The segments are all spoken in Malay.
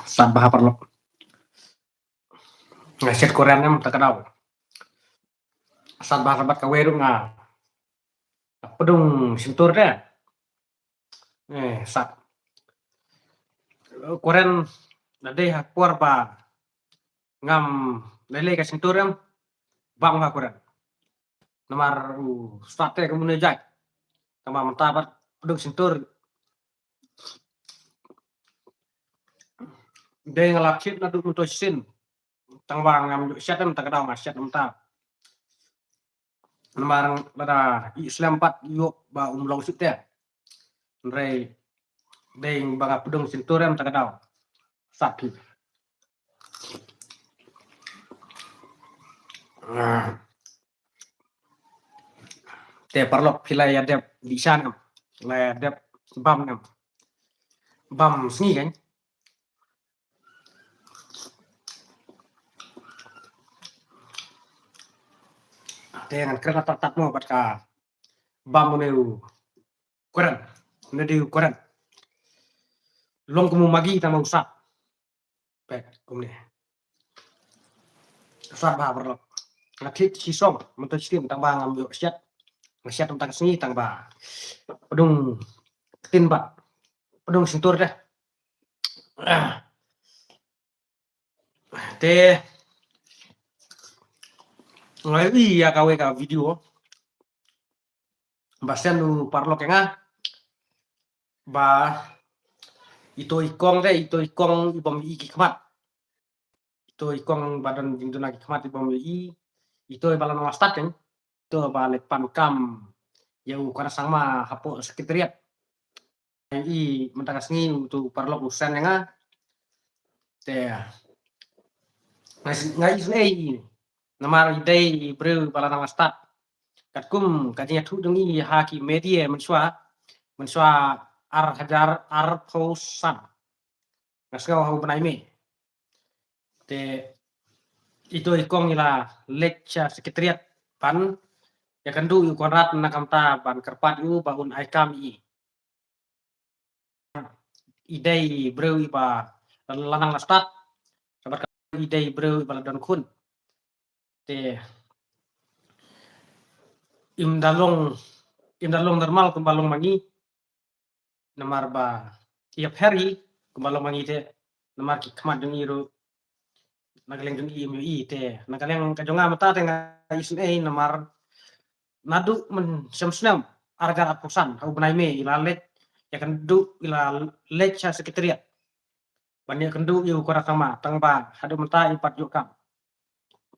Sat baha perlok ngaset Korean em terkenal. Sat baha rabat kaweru nga pedung sintur deh. Sat Korean nade hakuar ba ngam lele ka sintur em bang ba Korean. Namar sate kemune jai. Tama mentabat pedung sintur. De ngalaksit na duk untuk sin. Tang bang ngam syat em terkenal ngaset emta. Namarang pada Islam 4 yuk ba umlong sit ya. Nrei deng banga pedung sintur em terkenal. Satu. Te parlok pilai adep di sana. Le adep bam em. Bam sni kan. Te ngan kerana tatat mo bat ka bam meu Koran. Nadi Koran. Long kamu magi tama usap. Pek kumne. Usap ba parlok. Ngatit sisong mentu sistem tang bang am yo syat. Nasiat tentang seni tang ba. Pedung ketin ba. Pedung sintur dah. Te ngai ya kawe ka video. Basen nu parlok nga ba ito ikong ibom iki kmat. Ito ikong badan jindu nagi kmat ibom ito balan wastat kan. Ito balik pankam yau kana sama hapo sekretariat. I mentakas ngi untuk parlok usan nga te ngai isnei namar idei breu balan wastat. Katkum katinya tu dungi haki media mensua ar hajar ar pausan ngasau hau benai me te itu ikong ila lecture sekretariat pan ya kandu yu konrat nakamta ban kerpat yu baun aikam idei breu iba lanang lastat sabar idei breu iba dan kun te imdalong normal kumbalong mangi namar ba iap hari kumbalong mangi te namar ki kmat dungi ru nagaleng dungi mi te nagaleng kajonga mata te ngai isnei namar nadu men semsnem argar apusan hau benai me ila let ya kandu ila let cha sekretariat banyak kandu yu kora sama tang ba hadu mata ipat yu kam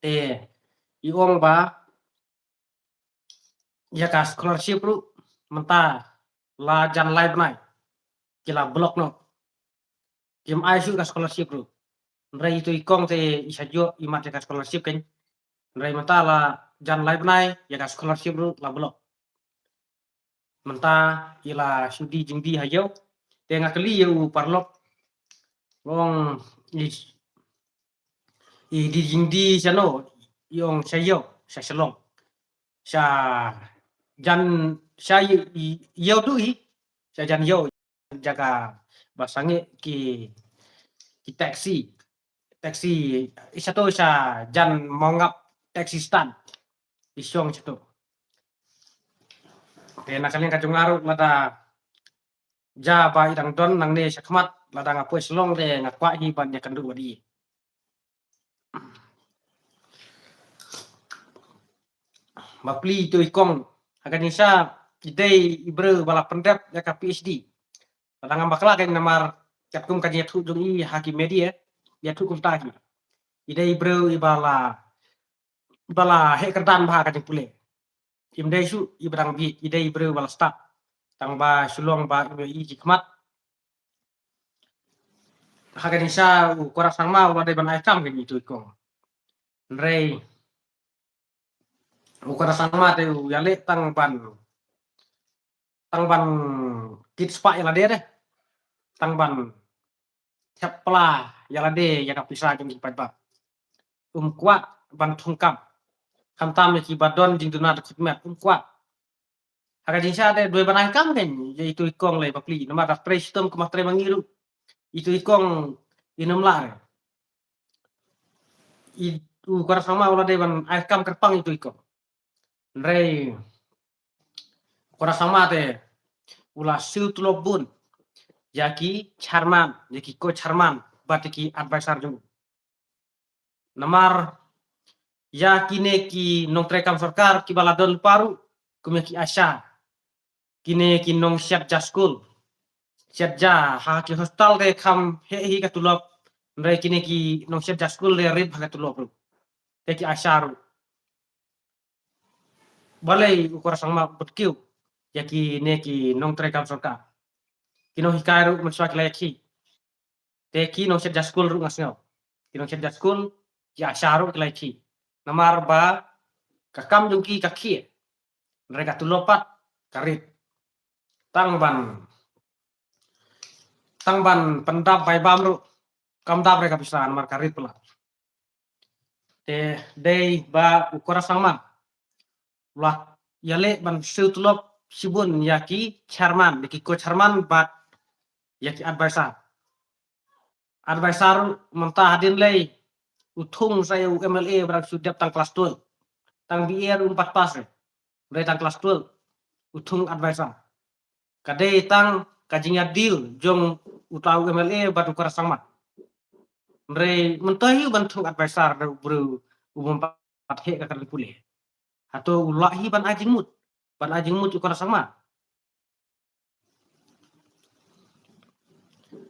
te iong ba ya ka scholarship ru menta la jan lai benai kila blok no kim ai su ka scholarship ru nrai itu ikong te isajo imat ka scholarship kan nrai menta la jan lai benai ya ka scholarship ru la blok menta ila sudi jingdi hayo te ngakali yu parlok wong i di jingdi sano yong sayo sa selong sa jan saya yo tu sa jan yo jaga basange ki taxi isa to sa jan mongap taxi stand isyong situ te nakaleng kajungaru mata ja ba idang don nang ne sakmat ladang apoi selong te ngakwa hi ban ya kandu wadi mapli itu ikong aganisa idei ibre bala pendap ya ka PhD ladang ambakla kan namar kapkum kanya tu dungi hakim media ya tu kumtaki idei ibre ibala he kerdan bah kan pule imdei su ibrang bi idei ibre bala stat tang ba sulong ba i hikmat haganisa ukora sangma wadai ban aikam kan itu ikong rei ukora sangma te yale tang ban kit spa yala deh tang ban chapla yala de ya kapisa jeng ipat ba kuat ban thungkam kamtam ki badon jing dunat khutmet kuat haga jinsa de doi ban aikam kan itu ikong le papli nama da prestum kuma tre mangiru itu ikong inom la itu kora sama ulah deban ai kam kerpang itu iko rei kora sama te ulah siu tulobun yaki charman yaki ko charman batiki advisor jung namar ya kine ki nong trekam sarkar ki baladon paru kume ki asha kine ki nong siap jaskul siap ja ha ki hostal de kam he hi ka tulop re kine ki nong siap jaskul de rib ha ka tulop ru te ki asharu balai ukora sangma betkiu ya ki ne ki nong trekam sarkar kino hikairu menswa ki layaki te ki nong siap jaskul ru ngasngau ki nong siap jaskul ki asharu ki layaki namar ba kakam jungki kaki mereka tulopat karit tangban pendap bai bamru kam dap mereka bisa namar karit pula te dei ba ukora sama ulah yale ban siu tulop sibun yaki charman yaki ko charman bat yaki advisor mentah hadin lei utung saya UMLA berang sudap tang kelas 2 tang bier 4 pas dari tang kelas 2 utung advisor kadai tang kajinya deal jong utau UMLA batu kora sama Mre mentahi bantu advisor da bro umum pat he ka kan pulih atau ulahi ban ajing mut ukara sama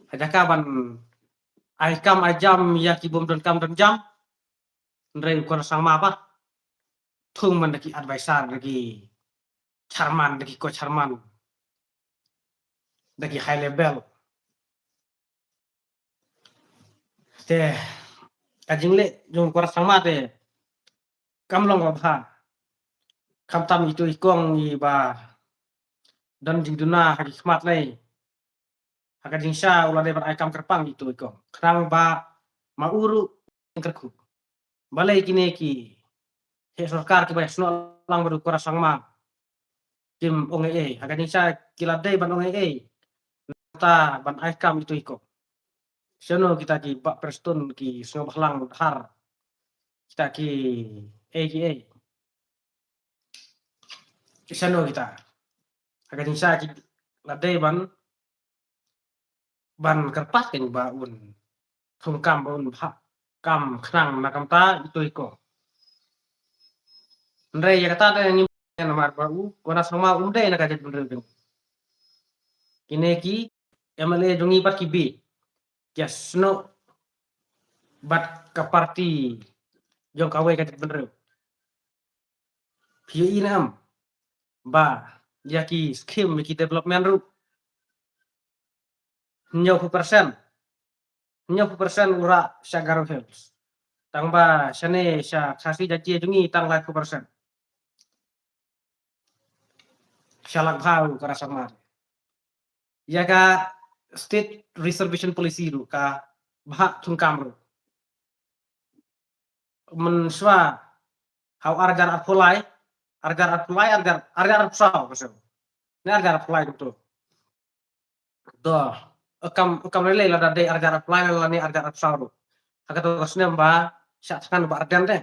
hajaka ban ai kam ajam ya ki bom don kam don jam Mre ukara sama apa thung man daki advisor daki charman daki ko charman daki high level te ajing le jong ukara sama te kam long ba kam tam itu ikong i ba dan jing duna haki khmat lai haka jing sha ulah de ai kam kerpang itu ikong krang ba mauru kerku balai kine ki he sarkar ki ba sno lang baru kora sangma kim onge haka jing sha kiladai ban onge ta ban ai kam itu ikong sono kita ki ba preston ki sno bahlang har kita ki sono kita haka jing sha ki ladai ban kerpas kan ba un thong kam ba un bha kam khnang na kam ta itu iko ndre ya kata ta ni na mar ba u kona sama umde na ka jat bundre ben kine ki MLA jongi pat ki bi yes no bat ka parti jong kawe ka jat bundre PI nam ba ya ki scheme ki development ru 90% ura sya garo helps tang ba shane sya khasi jaji jongi tang la ku persen shalak bhau kara sama ya ka state reservation policy ru ka bha thungkam ru menswa how argar apply argar sao pasal ne argar apply tu do kam lele la dai argar apply la ne argar sao ru haka to kasne ba syak kan ba ardan de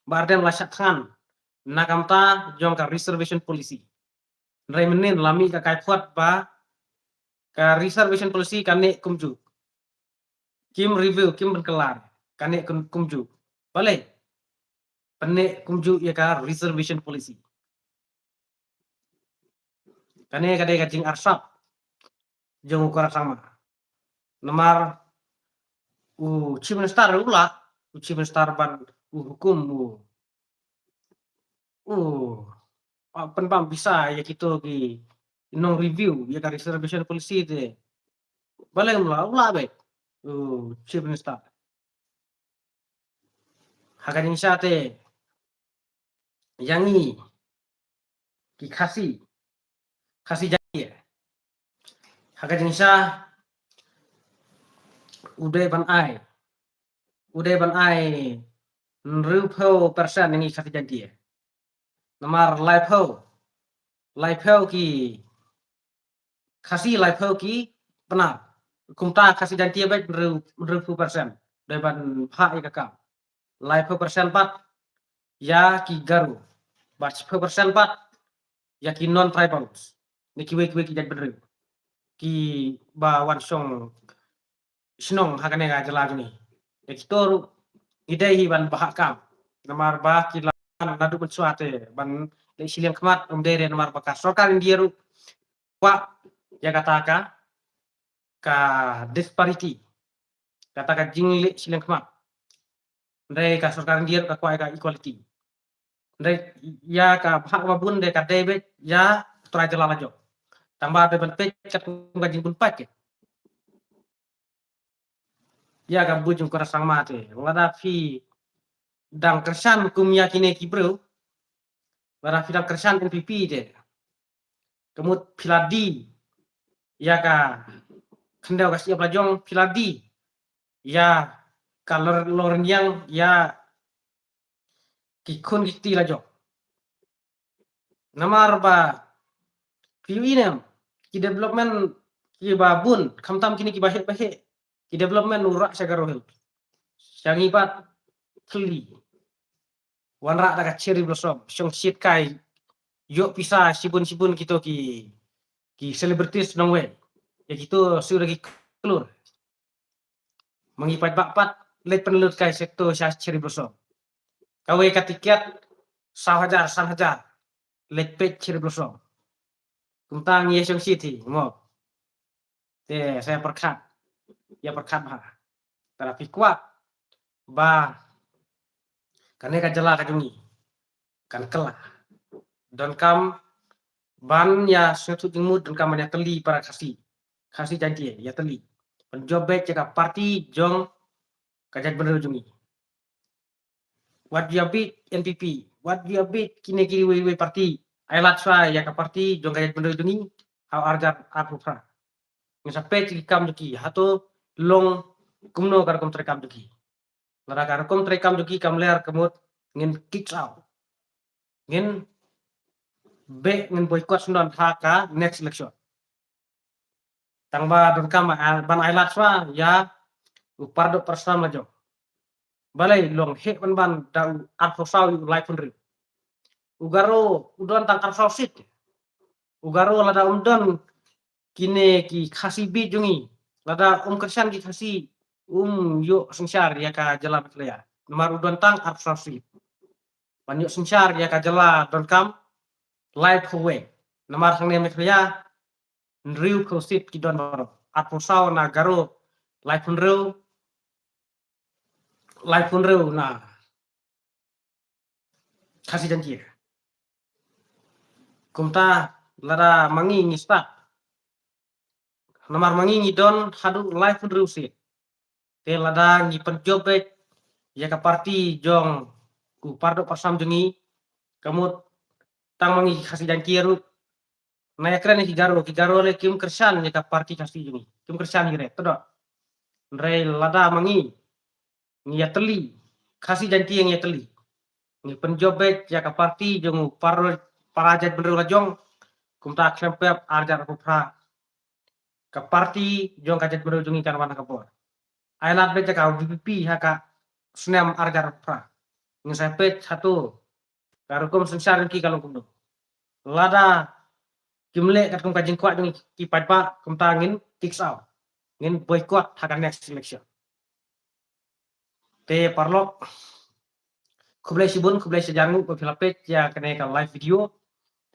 ba ardan la syak kan nakamta jong ka reservation policy rai menin lami ka kai phuat ba ka reservation policy kane kumju kim review kim berkelar kane kumju bale penne kumju ya ka reservation policy kane kade ka jing arsap jong ukara sama namar chief minister ula chief minister ban hukum penpam bisa ya gitu ki non review ya ka reservation policy te bale ula be chief minister hakaning sya te yangi ki khasi jadi hakaning sya ude ban ai nrupho persen yang khasi jadi namar live ki khasi live ki benar kumta kasih janti baik meru persen deban pha ikaka lai persen pat ya ki garu bat persen pat ya ki non tribals ni kiwe ki jak bener ki ba wan song snong hakane ga jala ni ektoru idai hi ban bahak kam namar bah ki nadu bersuate ban le siliang kemat dere namar bakas sokal indieru wa ya kataka ka disparity kataka jingli siliang kemat ndai ka sokal indieru ka kwa ka equality ndai ya ka bahak babun de ka debet ya tra jala lajo tambah de ban pek kat ngajing bun pak ya ka bujung kora sang mate ngada fi dang kersan kum yakine ki bro ngada fi dang kersan NPP de kemut piladi ya ka kendau kasih pelajong piladi ya kalor loren yang ya kikun kiti lajo namar ba piwinem ki development ki babun kamtam kini ki bahe ki development urak sagaro hel yang ibat teli wanra daga ceri blosom song sit kai yo pisa sibun kito ki selebritis nong we ya gitu sudah ki keluar mengipat bakpat let penelut kai sektor syas ceri blosom kawe katikiat san hajar let pet ceri blosom tentang Yesong City mo te saya perkat ya perkat bah tapi kuat ba kane ka jala ka jungi kan kela don kam ban ya suatu jengmut don kam ya teli para kasih janji ya teli penjobet jaka parti jong kajak bener jungi what you bit NPP what you bit kini kiri we parti ailat swa ya ka parti jong kajak bener jungi how arjar aku pra ngisa pech kam juki hato long kumno kar kom trekam juki lara kar kom trekam juki kam ler kemut ngin kicks out ngin be ngin boycott sundan haka next election tangba don kam ban ailat swa ya upardo persam lajo balai long he ban da arfo saw life hundred ugaro udon tang arfo sit ugaro lada umdon kine ki khasi bi jungi lada kersan ki khasi yo sengsar ya ka jala betlea nomor udon tang arfo sit banyak sengsar ya ka jala don kam life away nomor hang ne betlea nriu ko sit ki don baro arfo saw na garo life hundred na kasih janji kumta lada mangi ngista namar mangi ngidon hadu life hundred sit te lada ngi penjobet ya ka parti jong ku pardo pasam jungi kamut tang mangi kasih janji ru na yakran ki garo le kim kersan ya ka parti kasih jungi kim kersan gire todo re lada mangi ngi ya teli kasih janji yang ya teli ngi penjobet ya ka parti jong parajat bener lajong kumta klempep arjar ko pra ka parti jong kajat bener jungi kan wana kapor ailat be ka VPP haka snem arjar pra ngi sapet satu karukum sensar ki kalau kundo lada kimle kat kum kajing kwa jungi ki padpa kumta ngin kicks out ngin boycott haka next election te parlok kublai sibun kublai sejangu ko filapet ya kene ka live video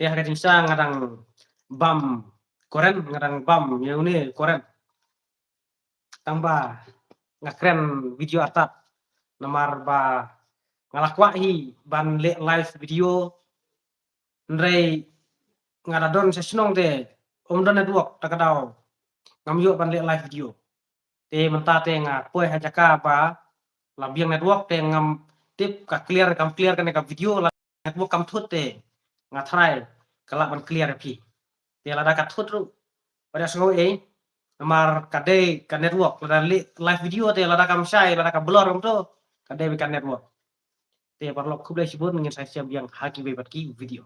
te haka jinsa ngadang bam koren ngadang bam ya une koren tambah ngakren video atap namar ba ngalakwa hi ban le live video ndrei ngada don sesenong te don network takadao ngamyo ban le live video te menta te nga poe hajaka ba labiang network te ngam tip ka clear kan ka video la network kam thut te nga try kala ban clear pi te la da ka thut ru pada so namar kade ka network la live video te la da kam sai la da ka blur rum to kade kan network te parlok kublai sibun ngin saya siap yang haki bebat ki video